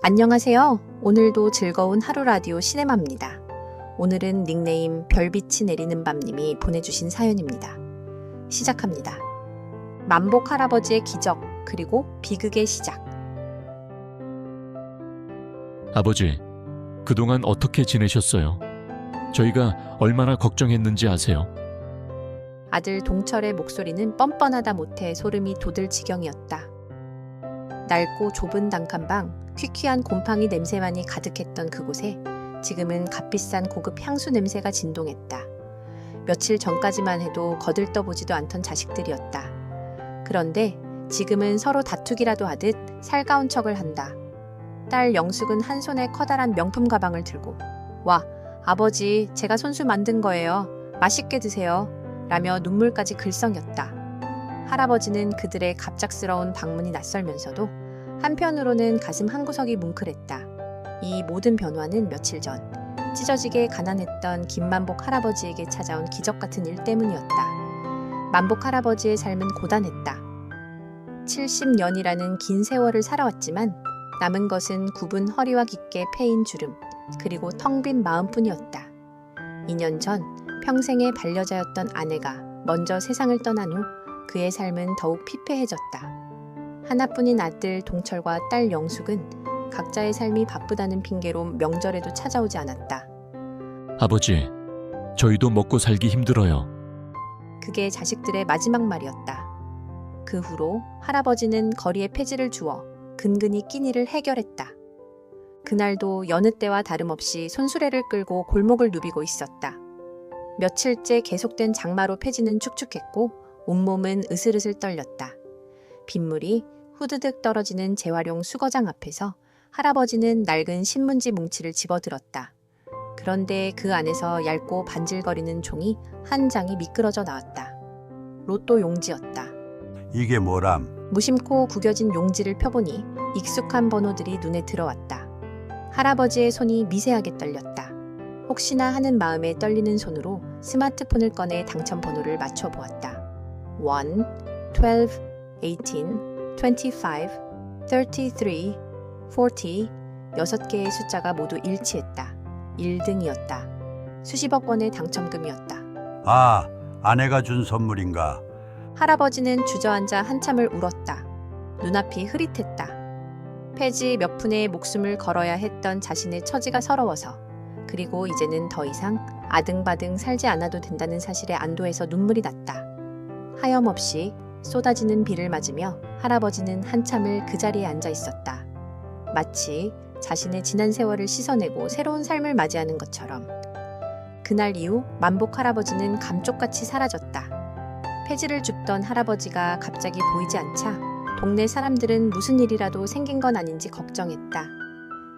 안녕하세요. 오늘도 즐거운 하루 라디오 시네마입니다. 오늘은 닉네임 별빛이 내리는 밤님이 보내주신 사연입니다. 시작합니다. 만복 할아버지의 기적, 그리고 비극의 시작. 아버지, 그동안 어떻게 지내셨어요? 저희가 얼마나 걱정했는지 아세요? 아들 동철의 목소리는 뻔뻔하다 못해 소름이 돋을 지경이었다. 낡고 좁은 단칸방, 퀴퀴한 곰팡이 냄새만이 가득했던 그곳에 지금은 값비싼 고급 향수 냄새가 진동했다. 며칠 전까지만 해도 거들떠보지도 않던 자식들이었다. 그런데 지금은 서로 다투기라도 하듯 살가운 척을 한다. 딸 영숙은 한 손에 커다란 명품 가방을 들고 "와, 아버지, 제가 손수 만든 거예요. 맛있게 드세요." 라며 눈물까지 글썽였다. 할아버지는 그들의 갑작스러운 방문이 낯설면서도 한편으로는 가슴 한구석이 뭉클했다. 이 모든 변화는 며칠 전 찢어지게 가난했던 김만복 할아버지에게 찾아온 기적 같은 일 때문이었다. 만복 할아버지의 삶은 고단했다. 70년이라는 긴 세월을 살아왔지만 남은 것은 굽은 허리와 깊게 패인 주름, 그리고 텅 빈 마음뿐이었다. 2년 전 평생의 반려자였던 아내가 먼저 세상을 떠난 후 그의 삶은 더욱 피폐해졌다. 하나뿐인 아들 동철과 딸 영숙은 각자의 삶이 바쁘다는 핑계로 명절에도 찾아오지 않았다. 아버지, 저희도 먹고 살기 힘들어요. 그게 자식들의 마지막 말이었다. 그 후로 할아버지는 거리에 폐지를 주어 근근히 끼니를 해결했다. 그날도 여느 때와 다름없이 손수레를 끌고 골목을 누비고 있었다. 며칠째 계속된 장마로 폐지는 축축했고 온몸은 으슬으슬 떨렸다. 빗물이 후드득 떨어지는 재활용 수거장 앞에서 할아버지는 낡은 신문지 뭉치를 집어들었다. 그런데 그 안에서 얇고 반질거리는 종이 한 장이 미끄러져 나왔다. 로또 용지였다. 이게 뭐람? 무심코 구겨진 용지를 펴보니 익숙한 번호들이 눈에 들어왔다. 할아버지의 손이 미세하게 떨렸다. 혹시나 하는 마음에 떨리는 손으로 스마트폰을 꺼내 당첨 번호를 맞춰보았다. 1, 12, 18, 25, 33, 40, 6개의 숫자가 모두 일치했다. 1등이었다. 수십억 원의 당첨금이었다. 아, 아내가 준 선물인가? 할아버지는 주저앉아 한참을 울었다. 눈앞이 흐릿했다. 폐지 몇 푼에 목숨을 걸어야 했던 자신의 처지가 서러워서, 그리고 이제는 더 이상 아등바등 살지 않아도 된다는 사실에 안도해서 눈물이 났다. 하염없이 쏟아지는 비를 맞으며 할아버지는 한참을 그 자리에 앉아 있었다. 마치 자신의 지난 세월을 씻어내고 새로운 삶을 맞이하는 것처럼. 그날 이후 만복 할아버지는 감쪽같이 사라졌다. 폐지를 줍던 할아버지가 갑자기 보이지 않자 동네 사람들은 무슨 일이라도 생긴 건 아닌지 걱정했다.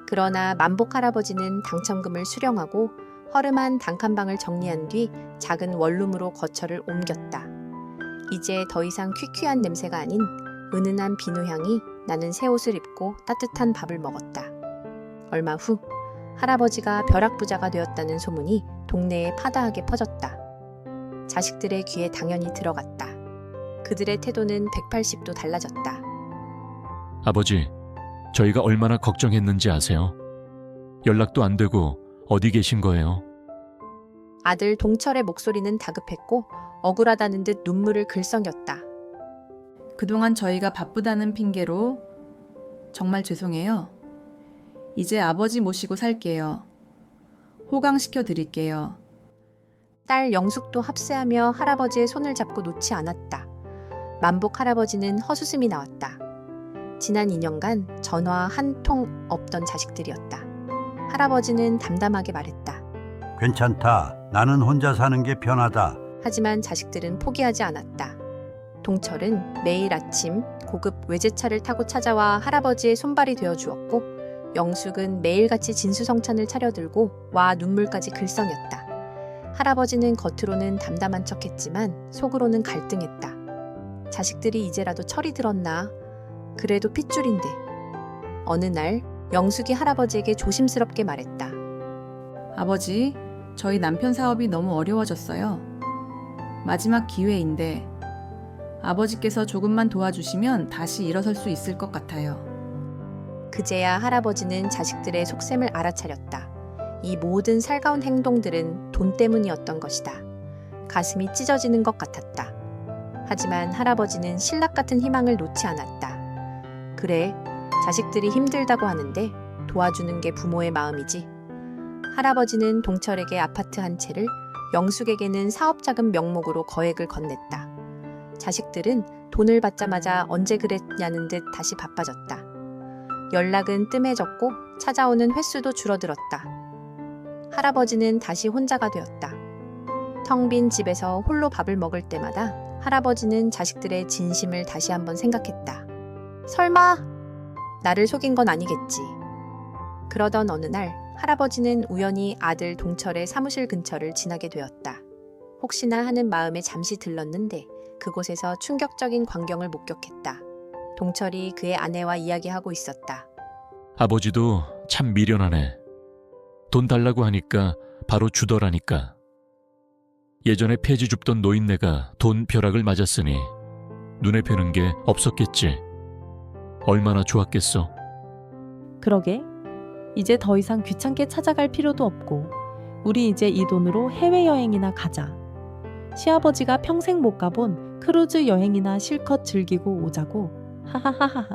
그러나 만복 할아버지는 당첨금을 수령하고 허름한 단칸방을 정리한 뒤 작은 원룸으로 거처를 옮겼다. 이제 더 이상 퀴퀴한 냄새가 아닌 은은한 비누향이 나는 새 옷을 입고 따뜻한 밥을 먹었다. 얼마 후 할아버지가 벼락부자가 되었다는 소문이 동네에 파다하게 퍼졌다. 자식들의 귀에 당연히 들어갔다. 그들의 태도는 180도 달라졌다. 아버지, 저희가 얼마나 걱정했는지 아세요? 연락도 안 되고 어디 계신 거예요? 아들 동철의 목소리는 다급했고 억울하다는 듯 눈물을 글썽였다. 그동안 저희가 바쁘다는 핑계로 정말 죄송해요. 이제 아버지 모시고 살게요. 호강시켜 드릴게요. 딸 영숙도 합세하며 할아버지의 손을 잡고 놓지 않았다. 만복 할아버지는 헛웃음이 나왔다. 지난 2년간 전화 한 통 없던 자식들이었다. 할아버지는 담담하게 말했다. 괜찮다. 나는 혼자 사는 게 편하다. 하지만 자식들은 포기하지 않았다. 동철은 매일 아침 고급 외제차를 타고 찾아와 할아버지의 손발이 되어 주었고, 영숙은 매일같이 진수성찬을 차려들고 와 눈물까지 글썽였다. 할아버지는 겉으로는 담담한 척했지만 속으로는 갈등했다. 자식들이 이제라도 철이 들었나? 그래도 핏줄인데. 어느 날 영숙이 할아버지에게 조심스럽게 말했다. 아버지, 저희 남편 사업이 너무 어려워졌어요. 마지막 기회인데 아버지께서 조금만 도와주시면 다시 일어설 수 있을 것 같아요. 그제야 할아버지는 자식들의 속셈을 알아차렸다. 이 모든 살가운 행동들은 돈 때문이었던 것이다. 가슴이 찢어지는 것 같았다. 하지만 할아버지는 신락 같은 희망을 놓지 않았다. 그래, 자식들이 힘들다고 하는데 도와주는 게 부모의 마음이지. 할아버지는 동철에게 아파트 한 채를, 영숙에게는 사업자금 명목으로 거액을 건넸다. 자식들은 돈을 받자마자 언제 그랬냐는 듯 다시 바빠졌다. 연락은 뜸해졌고 찾아오는 횟수도 줄어들었다. 할아버지는 다시 혼자가 되었다. 텅 빈 집에서 홀로 밥을 먹을 때마다 할아버지는 자식들의 진심을 다시 한번 생각했다. 설마 나를 속인 건 아니겠지. 그러던 어느 날 할아버지는 우연히 아들 동철의 사무실 근처를 지나게 되었다. 혹시나 하는 마음에 잠시 들렀는데 그곳에서 충격적인 광경을 목격했다. 동철이 그의 아내와 이야기하고 있었다. 아버지도 참 미련하네. 돈 달라고 하니까 바로 주더라니까. 예전에 폐지 줍던 노인네가 돈 벼락을 맞았으니 눈에 뵈는 게 없었겠지. 얼마나 좋았겠어. 그러게. 이제 더 이상 귀찮게 찾아갈 필요도 없고 우리 이제 이 돈으로 해외여행이나 가자. 시아버지가 평생 못 가본 크루즈 여행이나 실컷 즐기고 오자고. 하하하하.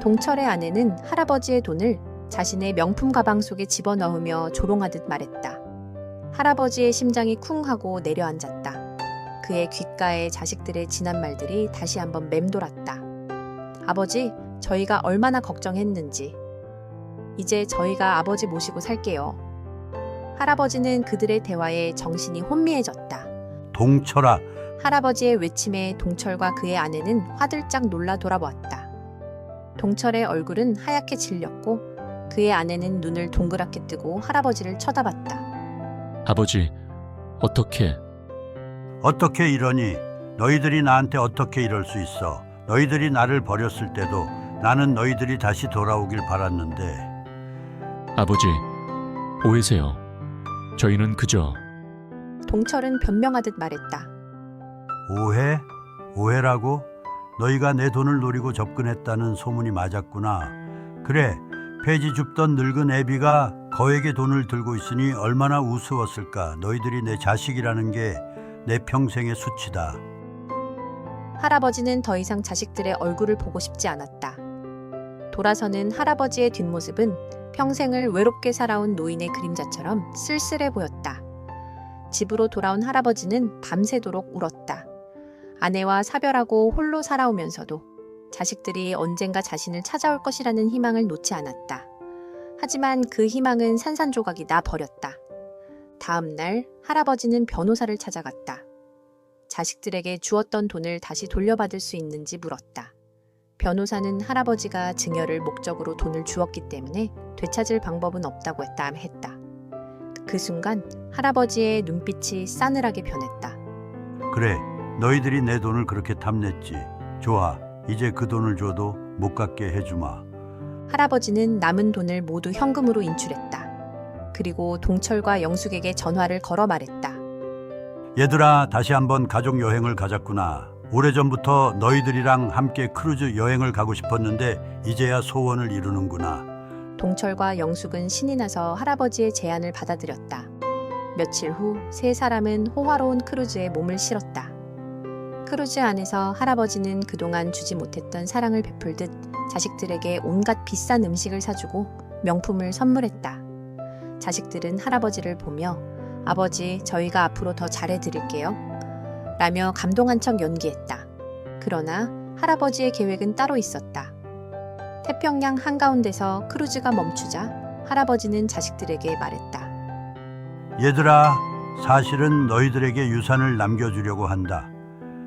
동철의 아내는 할아버지의 돈을 자신의 명품 가방 속에 집어넣으며 조롱하듯 말했다. 할아버지의 심장이 쿵 하고 내려앉았다. 그의 귓가에 자식들의 지난 말들이 다시 한번 맴돌았다. 아버지, 저희가 얼마나 걱정했는지. 이제 저희가 아버지 모시고 살게요. 할아버지는 그들의 대화에 정신이 혼미해졌다. 동철아, 할아버지의 외침에 동철과 그의 아내는 화들짝 놀라 돌아보았다. 동철의 얼굴은 하얗게 질렸고 그의 아내는 눈을 동그랗게 뜨고 할아버지를 쳐다봤다. 아버지, 어떻게? 어떻게 이러니? 너희들이 나한테 어떻게 이럴 수 있어? 너희들이 나를 버렸을 때도 나는 너희들이 다시 돌아오길 바랐는데. 아버지, 오해세요. 저희는 그저... 동철은 변명하듯 말했다. 오해? 오해라고? 너희가 내 돈을 노리고 접근했다는 소문이 맞았구나. 그래, 폐지 줍던 늙은 애비가 거액의 돈을 들고 있으니 얼마나 우스웠을까. 너희들이 내 자식이라는 게 내 평생의 수치다. 할아버지는 더 이상 자식들의 얼굴을 보고 싶지 않았다. 돌아서는 할아버지의 뒷모습은 평생을 외롭게 살아온 노인의 그림자처럼 쓸쓸해 보였다. 집으로 돌아온 할아버지는 밤새도록 울었다. 아내와 사별하고 홀로 살아오면서도 자식들이 언젠가 자신을 찾아올 것이라는 희망을 놓지 않았다. 하지만 그 희망은 산산조각이 나 버렸다. 다음 날 할아버지는 변호사를 찾아갔다. 자식들에게 주었던 돈을 다시 돌려받을 수 있는지 물었다. 변호사는 할아버지가 증여를 목적으로 돈을 주었기 때문에 되찾을 방법은 없다고 했다. 그 순간 할아버지의 눈빛이 싸늘하게 변했다. 그래, 너희들이 내 돈을 그렇게 탐냈지. 좋아, 이제 그 돈을 줘도 못 갖게 해주마. 할아버지는 남은 돈을 모두 현금으로 인출했다. 그리고 동철과 영숙에게 전화를 걸어 말했다. 얘들아, 다시 한번 가족 여행을 가자꾸나. 오래전부터 너희들이랑 함께 크루즈 여행을 가고 싶었는데 이제야 소원을 이루는구나. 동철과 영숙은 신이 나서 할아버지의 제안을 받아들였다. 며칠 후 세 사람은 호화로운 크루즈에 몸을 실었다. 크루즈 안에서 할아버지는 그동안 주지 못했던 사랑을 베풀듯 자식들에게 온갖 비싼 음식을 사주고 명품을 선물했다. 자식들은 할아버지를 보며 아버지, 저희가 앞으로 더 잘해드릴게요 라며 감동한 척 연기했다. 그러나 할아버지의 계획은 따로 있었다. 태평양 한가운데서 크루즈가 멈추자 할아버지는 자식들에게 말했다. 얘들아, 사실은 너희들에게 유산을 남겨주려고 한다.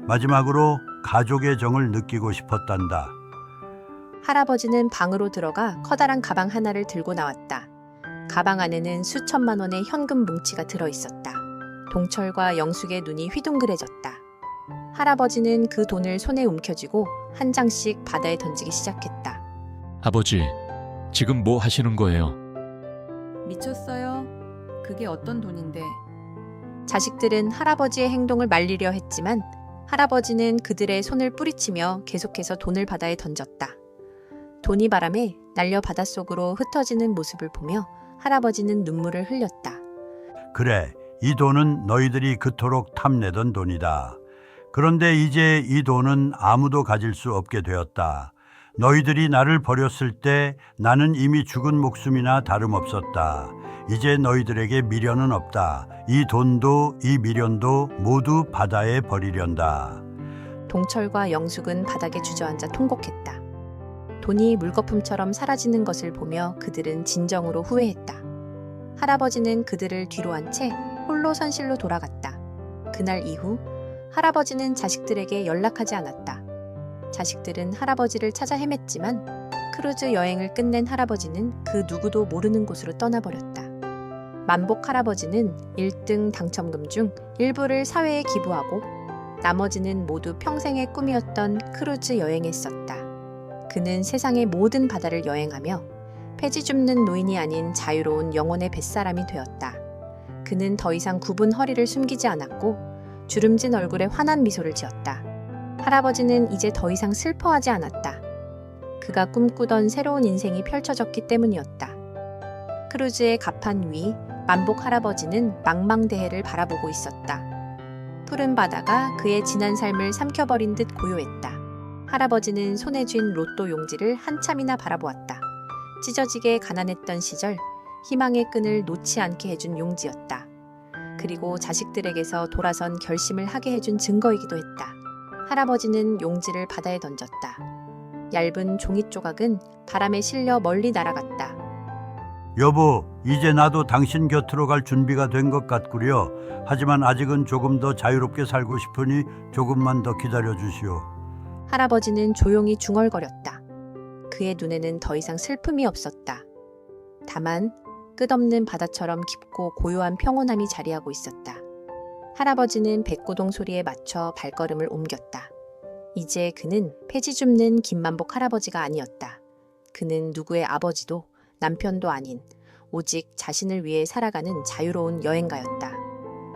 마지막으로 가족의 정을 느끼고 싶었단다. 할아버지는 방으로 들어가 커다란 가방 하나를 들고 나왔다. 가방 안에는 수천만 원의 현금 뭉치가 들어있었다. 동철과 영숙의 눈이 휘둥그레졌다. 할아버지는 그 돈을 손에 움켜쥐고 한 장씩 바다에 던지기 시작했다. 아버지, 지금 뭐 하시는 거예요? 미쳤어요? 그게 어떤 돈인데? 자식들은 할아버지의 행동을 말리려 했지만 할아버지는 그들의 손을 뿌리치며 계속해서 돈을 바다에 던졌다. 돈이 바람에 날려 바닷속으로 흩어지는 모습을 보며 할아버지는 눈물을 흘렸다. 그래, 이 돈은 너희들이 그토록 탐내던 돈이다. 그런데 이제 이 돈은 아무도 가질 수 없게 되었다. 너희들이 나를 버렸을 때 나는 이미 죽은 목숨이나 다름없었다. 이제 너희들에게 미련은 없다. 이 돈도 이 미련도 모두 바다에 버리련다. 동철과 영숙은 바닥에 주저앉아 통곡했다. 돈이 물거품처럼 사라지는 것을 보며 그들은 진정으로 후회했다. 할아버지는 그들을 뒤로 한 채 홀로 선실로 돌아갔다. 그날 이후 할아버지는 자식들에게 연락하지 않았다. 자식들은 할아버지를 찾아 헤맸지만 크루즈 여행을 끝낸 할아버지는 그 누구도 모르는 곳으로 떠나버렸다. 만복 할아버지는 1등 당첨금 중 일부를 사회에 기부하고 나머지는 모두 평생의 꿈이었던 크루즈 여행에 썼다. 그는 세상의 모든 바다를 여행하며 폐지 줍는 노인이 아닌 자유로운 영혼의 뱃사람이 되었다. 그는 더 이상 굽은 허리를 숨기지 않았고 주름진 얼굴에 환한 미소를 지었다. 할아버지는 이제 더 이상 슬퍼하지 않았다. 그가 꿈꾸던 새로운 인생이 펼쳐졌기 때문이었다. 크루즈의 갑판 위 만복 할아버지는 망망대해를 바라보고 있었다. 푸른 바다가 그의 지난 삶을 삼켜버린 듯 고요했다. 할아버지는 손에 쥔 로또 용지를 한참이나 바라보았다. 찢어지게 가난했던 시절 희망의 끈을 놓지 않게 해준 용지였다. 그리고 자식들에게서 돌아선 결심을 하게 해준 증거이기도 했다. 할아버지는 용지를 바다에 던졌다. 얇은 종이 조각은 바람에 실려 멀리 날아갔다. 여보, 이제 나도 당신 곁으로 갈 준비가 된 것 같구려. 하지만 아직은 조금 더 자유롭게 살고 싶으니 조금만 더 기다려 주시오. 할아버지는 조용히 중얼거렸다. 그의 눈에는 더 이상 슬픔이 없었다. 다만 끝없는 바다처럼 깊고 고요한 평온함이 자리하고 있었다. 할아버지는 백고동 소리에 맞춰 발걸음을 옮겼다. 이제 그는 폐지 줍는 김만복 할아버지가 아니었다. 그는 누구의 아버지도 남편도 아닌 오직 자신을 위해 살아가는 자유로운 여행가였다.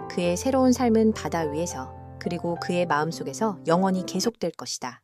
그의 새로운 삶은 바다 위에서 그리고 그의 마음속에서 영원히 계속될 것이다.